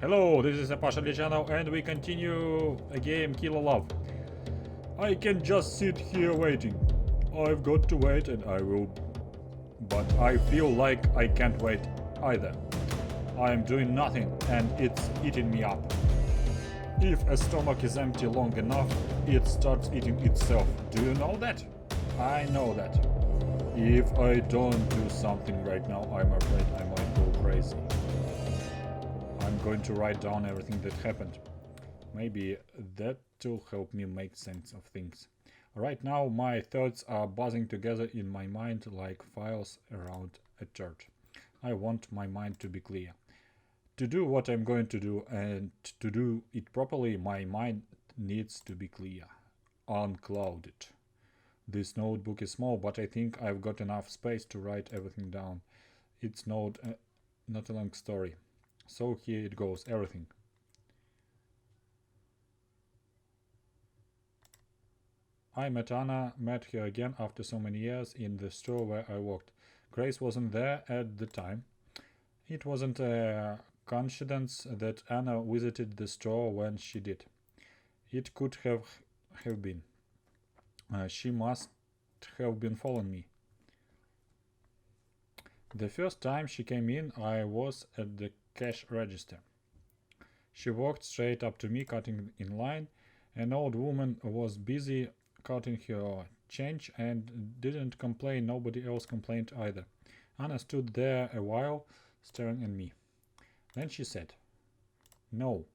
Hello, this is Pasha channel and we continue a game Kill Love. I can just sit here waiting. I've got to wait and I will. But I feel like I can't wait either. I am doing nothing and it's eating me up. If a stomach is empty long enough, it starts eating itself. Do you know that? I know that. If I don't do something right now, I'm afraid I might go crazy. I'm going to write down everything that happened. Maybe that'll help me make sense of things. Right now my thoughts are buzzing together in my mind like files around a church. I want my mind to be clear. To do what I'm going to do and to do it properly, my mind needs to be clear, unclouded. This notebook is small, but I think I've got enough space to write everything down. It's not a long story. So here it goes, everything. I met Anna, met her again after so many years in the store where I worked. Grace wasn't there at the time. It wasn't a coincidence that Anna visited the store when she did. It could have been. She must have been following me. The first time she came in, I was at the cash register. She walked straight up to me, cutting in line. An old woman was busy cutting her change and didn't complain. Nobody else complained either. Anna stood there a while, staring at me. Then she said, No,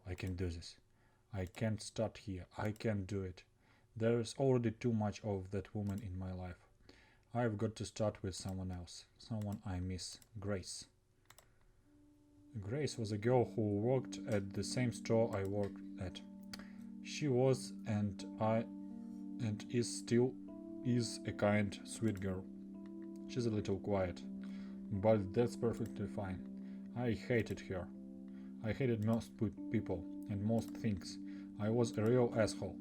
I can do this. I can't start here. I can't do it. There's already too much of that woman in my life. I've got to start with someone else. Someone I miss. Grace. Grace was a girl who worked at the same store I worked at. She was and still is a kind, sweet girl. She's a little quiet, but that's perfectly fine. I hated her. I hated most people and most things. I was a real asshole.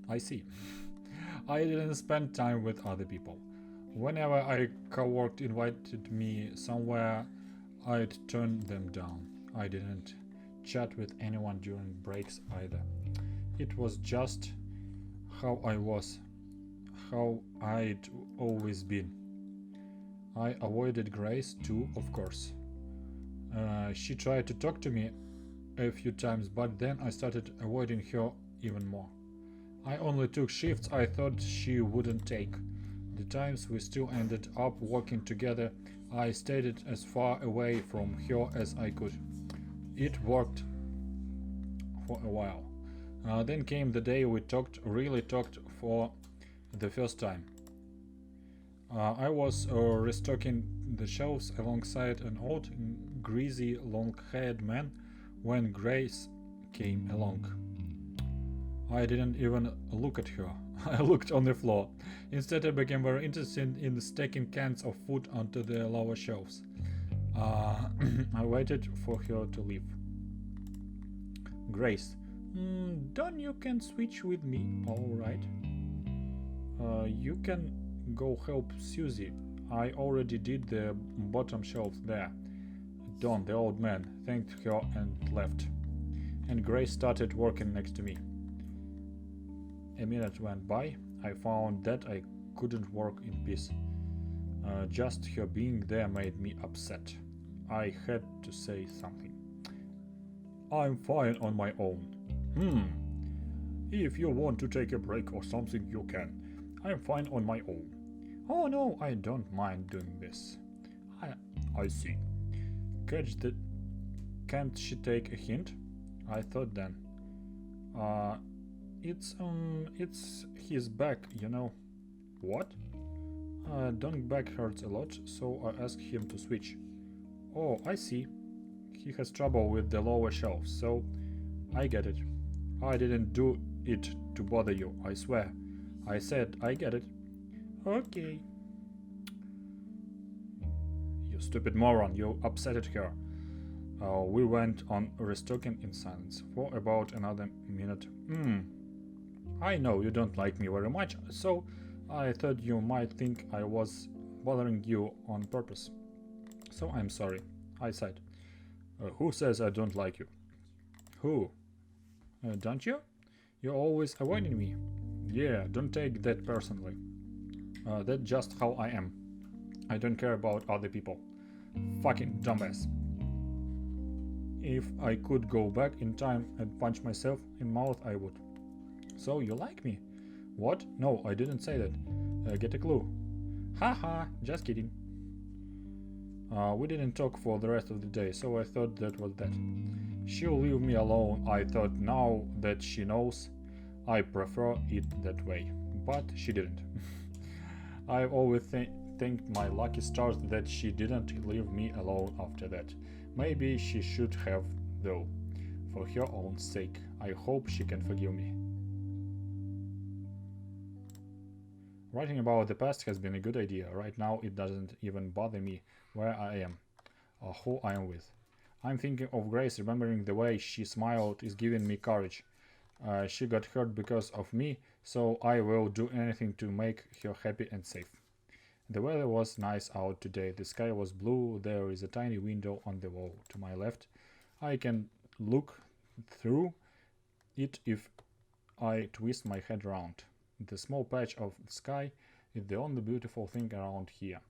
I see. I didn't spend time with other people. Whenever a coworker invited me somewhere, I'd turn them down. I didn't chat with anyone during breaks either. It was just how I was, how I'd always been. I avoided Grace too, of course. She tried to talk to me a few times, but then I started avoiding her even more. I only took shifts I thought she wouldn't take. The times we still ended up working together, I stayed as far away from her as I could. It worked for a while. Then came the day we really talked for the first time. I was restocking the shelves alongside an old, greasy, long-haired man when Grace came along. I didn't even look at her. I looked on the floor. Instead, I became very interested in stacking cans of food onto the lower shelves. I waited for her to leave. Grace, don't you can switch with me, alright? You can go help Susie. I already did the bottom shelf there. Don, the old man, thanked her and left. And Grace started working next to me. A minute went by. I found that I couldn't work in peace. Just her being there made me upset. I had to say something. I'm fine on my own. If you want to take a break or something, you can. I'm fine on my own. Oh no, I don't mind doing this. I see. Can't she take a hint? I thought then. It's his back, you know. What? Don's back hurts a lot, so I asked him to switch. Oh, I see. He has trouble with the lower shelves, so I get it. I didn't do it to bother you, I swear. I said I get it. Okay. You stupid moron, you upset her. We went on restocking in silence for about another minute. I know you don't like me very much, so I thought you might think I was bothering you on purpose. So I'm sorry. I said. Who says I don't like you? Who? Don't you? You're always avoiding me. Yeah, don't take that personally. That's just how I am. I don't care about other people. Fucking dumbass. If I could go back in time and punch myself in the mouth, I would. So you like me? What? No, I didn't say that. Get a clue. Haha, just kidding. We didn't talk for the rest of the day, so I thought that was that. She'll leave me alone, I thought. Now that she knows, I prefer it that way. But she didn't. I've always thanked my lucky stars that she didn't leave me alone after that. Maybe she should have, though. For her own sake. I hope she can forgive me. Writing about the past has been a good idea. Right now it doesn't even bother me where I am or who I am with. I'm thinking of Grace. Remembering the way she smiled is giving me courage. She got hurt because of me, so I will do anything to make her happy and safe. The weather was nice out today. The sky was blue. There is a tiny window on the wall to my left. I can look through it if I twist my head around. The small patch of sky is the only beautiful thing around here.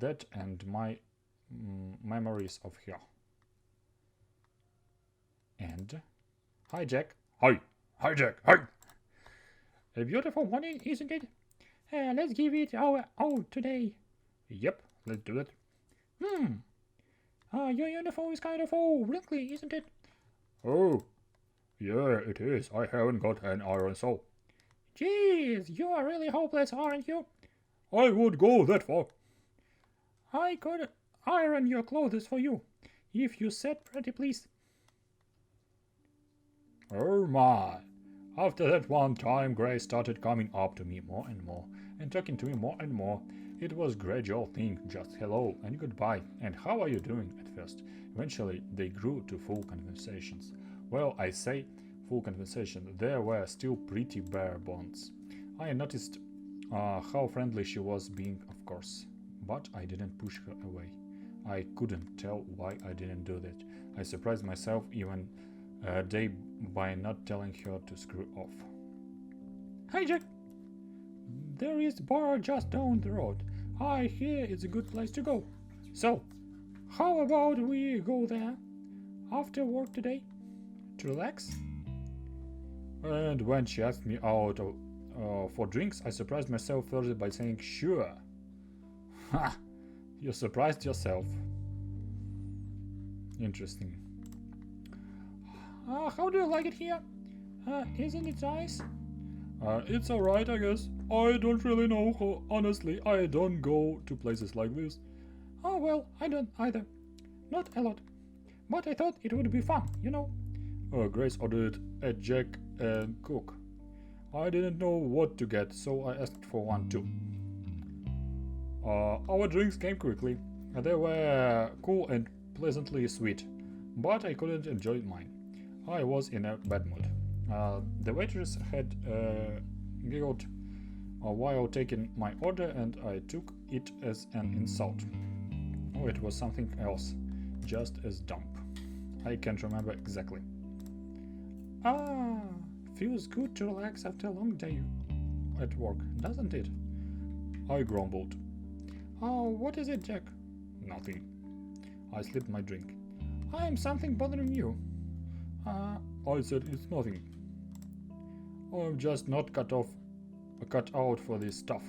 That and my memories of her. And hi, Jack. Hi. Hi, Jack. Hi. A beautiful morning, isn't it? Let's give it our all today. Yep, let's do it. Your uniform is kind of wrinkly, isn't it? Oh, yeah, it is. I haven't got an iron soul. Jeez, you are really hopeless, aren't you? I would go that far. I could iron your clothes for you, if you said pretty please. Oh my. After that one time, Grace started coming up to me more and more, and talking to me more and more. It was a gradual thing, just hello and goodbye, and how are you doing at first. Eventually, they grew to full conversations. Well, I say full conversation, there were still pretty bare bones. I noticed how friendly she was being, of course, but I didn't push her away. I couldn't tell why I didn't do that. I surprised myself even a day by not telling her to screw off. Hi, Jack. There is a bar just down the road. I hear it's a good place to go. So, how about we go there after work today to relax? And when she asked me out for drinks, I surprised myself further by saying sure. Ha! You surprised yourself. Interesting. How do you like it here? Isn't it nice? It's alright, I guess. I don't really know. Honestly, I don't go to places like this. Oh, well, I don't either. Not a lot. But I thought it would be fun, you know. Grace ordered a Jack and Coke. I didn't know what to get, so I asked for one too. Our drinks came quickly. They were cool and pleasantly sweet, but I couldn't enjoy mine. I was in a bad mood. The waitress had giggled while taking my order, and I took it as an insult. Oh, it was something else, just as dumb. I can't remember exactly. Feels good to relax after a long day at work, doesn't it? I grumbled. Oh, what is it, Jack? Nothing. I slipped my drink. I'm something bothering you. I said it's nothing. I'm just not cut out for this stuff.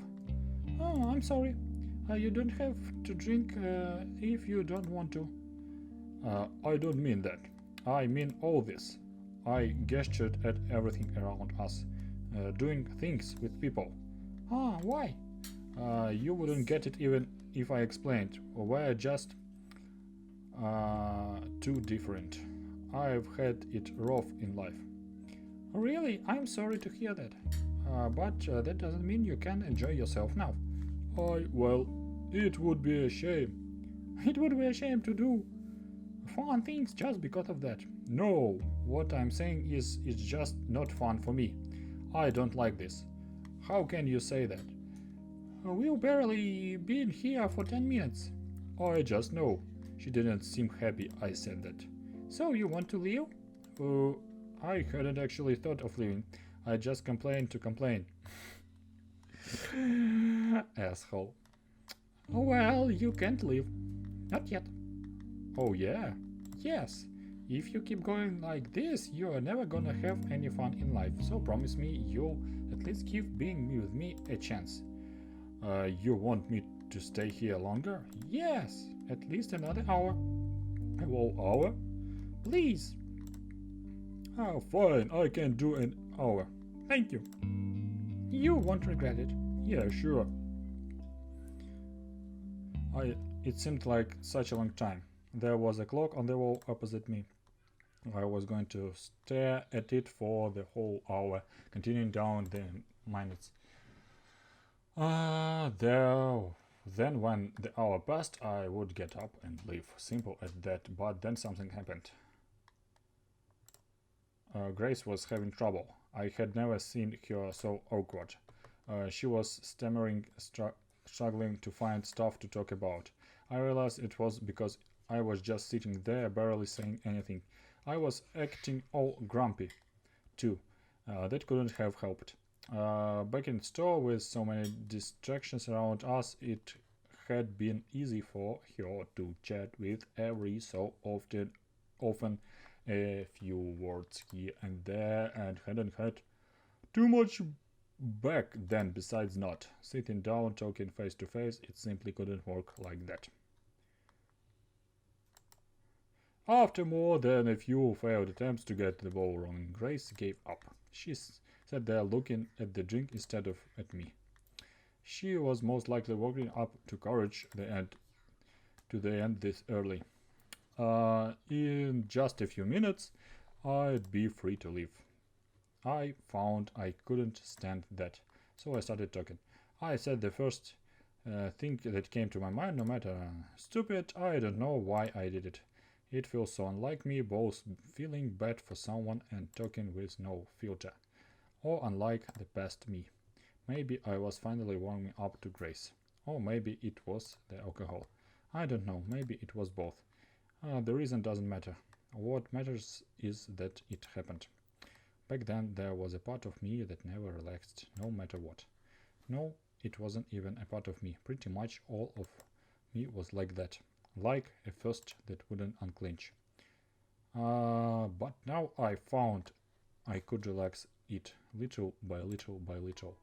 Oh, I'm sorry. You don't have to drink if you don't want to. I don't mean that. I mean all this. I gestured at everything around us, doing things with people. Why? You wouldn't get it even if I explained. We're just too different. I've had it rough in life. Really? I'm sorry to hear that. But that doesn't mean you can enjoy yourself now. Well, it would be a shame. It would be a shame to do fun things just because of that. No, what I'm saying is it's just not fun for me. I don't like this. How can you say that? We've barely been here for 10 minutes. I just know. She didn't seem happy I said that. So you want to leave? I hadn't actually thought of leaving. I just complained to complain. Asshole. Well, you can't leave. Not yet. Oh yeah? Yes. If you keep going like this, you're never gonna have any fun in life. So promise me you'll at least give being with me a chance. You want me to stay here longer? Yes, at least another hour. A whole hour? Please. Oh, fine, I can do an hour. Thank you. You won't regret it. Yeah, sure. It seemed like such a long time. There was a clock on the wall opposite me. I was going to stare at it for the whole hour, continuing down the minutes. Then when the hour passed, I would get up and leave. Simple as that, but then something happened. Grace was having trouble. I had never seen her so awkward. She was stammering, struggling to find stuff to talk about. I realized it was because I was just sitting there, barely saying anything. I was acting all grumpy, too. That couldn't have helped. Back in the store, with so many distractions around us, it had been easy for her to chat with every so often a few words here and there, and hadn't had too much back then besides not. Sitting down, talking face to face, it simply couldn't work like that. After more than a few failed attempts to get the ball rolling, Grace gave up. She sat there looking at the drink instead of at me. She was most likely working up to courage to the end this early. In just a few minutes, I'd be free to leave. I found I couldn't stand that, so I started talking. I said the first thing that came to my mind, no matter stupid. I don't know why I did it. It feels so unlike me, both feeling bad for someone and talking with no filter, or unlike the past me. Maybe I was finally warming up to Grace, or maybe it was the alcohol. I don't know, maybe it was both. The reason doesn't matter. What matters is that it happened. Back then there was a part of me that never relaxed, no matter what. No, it wasn't even a part of me. Pretty much all of me was like that. Like a fist that wouldn't unclench. But now I found I could relax it little by little by little.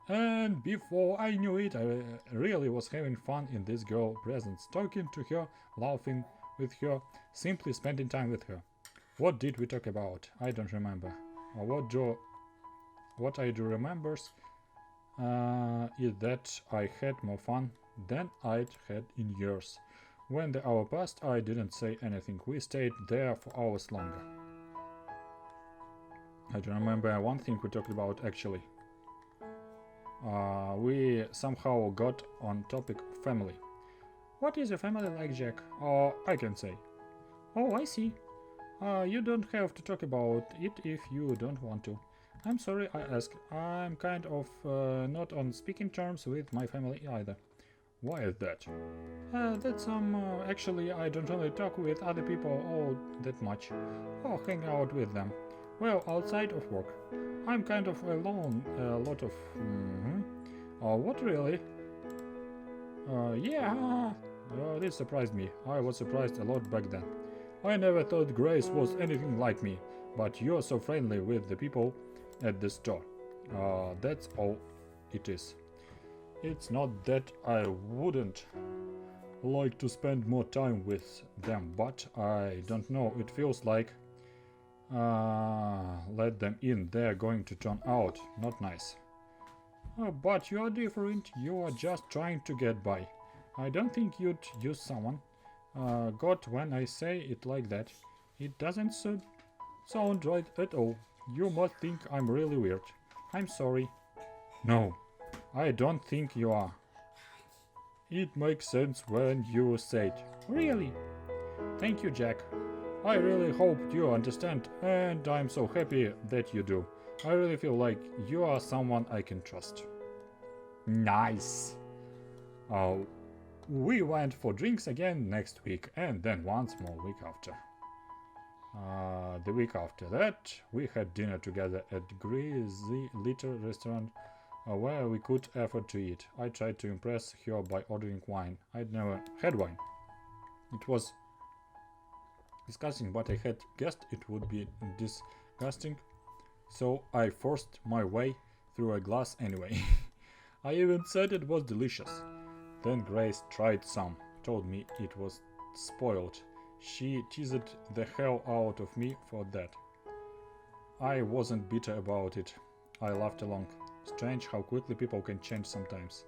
And before I knew it, I really was having fun in this girl's presence, talking to her, laughing with her, simply spending time with her. What did we talk about? I don't remember. What I do remembers is that I had more fun than I'd had in years. When the hour passed, I didn't say anything. We stayed there for hours longer. I don't remember one thing we talked about actually. We somehow got on topic family. What is a family like, Jack? Or I can say. Oh, I see. You don't have to talk about it if you don't want to. I'm sorry I asked. I'm kind of not on speaking terms with my family either. Why is that? Actually, I don't really talk with other people all that much, or hang out with them. Well, outside of work. I'm kind of alone a lot of... what really? Yeah. This surprised me. I was surprised a lot back then. I never thought Grace was anything like me, but you're so friendly with the people at the store. That's all it is. It's not that I wouldn't like to spend more time with them, but I don't know, it feels like let them in, they're going to turn out not nice. But you are different, you are just trying to get by. I don't think you'd use someone. God, when I say it like that, it doesn't sound right at all. You must think I'm really weird. I'm sorry. No, I don't think you are. It makes sense when you say it. Really? Thank you, Jack. I really hope you understand, and I'm so happy that you do. I really feel like you are someone I can trust. Nice. Oh, We went for drinks again next week, and then once more week after. The week after that, we had dinner together at Greasy Little Restaurant where we could afford to eat. I tried to impress her by ordering wine. I'd never had wine. It was disgusting, but I had guessed it would be disgusting, so I forced my way through a glass anyway. I even said it was delicious. Then Grace tried some, told me it was spoiled. She teased the hell out of me for that. I wasn't bitter about it. I laughed along. Strange how quickly people can change sometimes.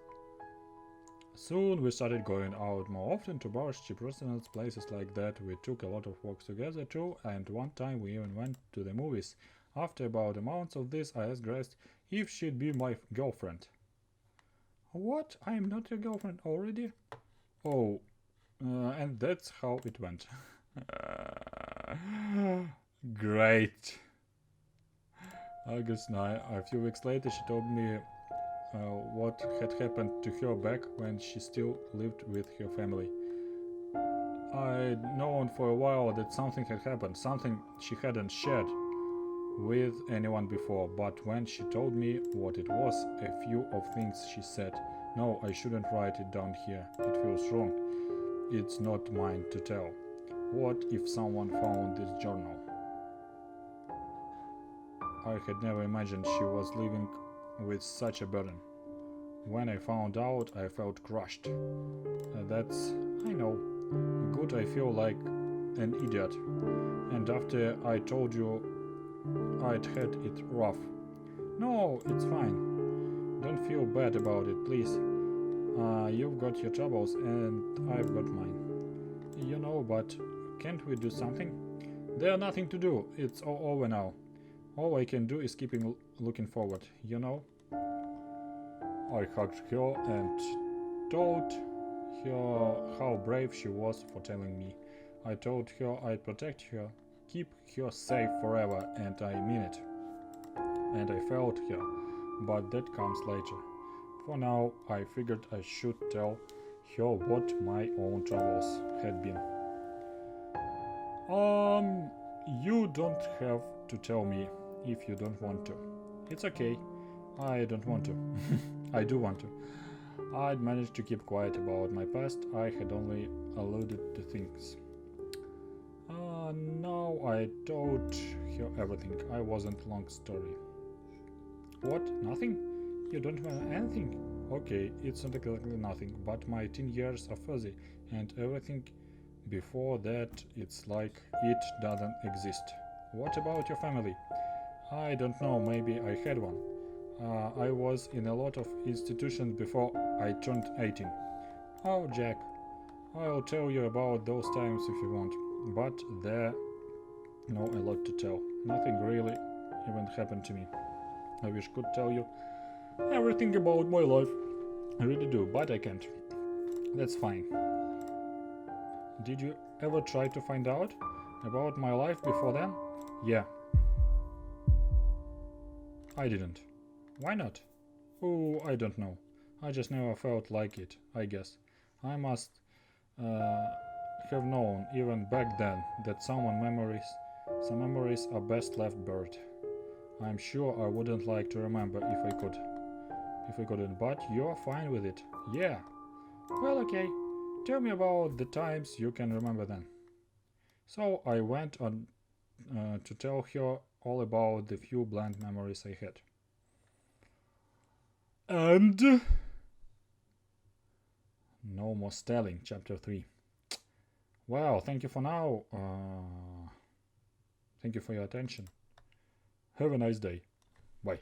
Soon we started going out more often to bars, cheap restaurants, places like that. We took a lot of walks together too, and one time we even went to the movies. After about a month of this, I asked Grace if she'd be my girlfriend. What? I'm not your girlfriend already? Oh, and that's how it went. Great. August 9. A few weeks later, she told me what had happened to her back when she still lived with her family. I'd known for a while that something had happened, something she hadn't shared with anyone before, but when she told me what it was, a few of things she said, no, I shouldn't write it down here, it feels wrong, it's not mine to tell. What if someone found this journal? I had never imagined she was living with such a burden. When I found out, I felt crushed. That's, I know, good. I feel like an idiot. And after I told you I'd had it rough. No, it's fine. Don't feel bad about it, please. You've got your troubles and I've got mine. You know, but can't we do something? There's nothing to do. It's all over now. All I can do is keep looking forward, you know? I hugged her and told her how brave she was for telling me. I told her I'd protect her, keep her safe forever, and I mean it. And I felt her, but that comes later. For now, I figured I should tell her what my own troubles had been. You don't have to tell me if you don't want to. It's okay. I don't want to. I do want to. I'd managed to keep quiet about my past. I had only alluded to things. Now I told her everything. I wasn't long story. What? Nothing? You don't want anything? Okay, it's not exactly nothing, but my teen years are fuzzy, and everything before that, it's like it doesn't exist. What about your family? I don't know, maybe I had one. I was in a lot of institutions before I turned 18. Oh, Jack, I'll tell you about those times if you want, but there no a lot to tell. Nothing really even happened to me. I wish I could tell you everything about my life. I really do, but I can't. That's fine. Did you ever try to find out about my life before then? Yeah. I didn't. Why not? Oh, I don't know. I just never felt like it, I guess. I must have known, even back then, that some memories are best left buried. I'm sure I wouldn't like to remember if I couldn't, but you're fine with it. Yeah. Well, okay. Tell me about the times you can remember then. So I went on to tell her all about the few bland memories I had. And no more telling, chapter 3. Well, thank you for now. Thank you for your attention. Have a nice day. Bye.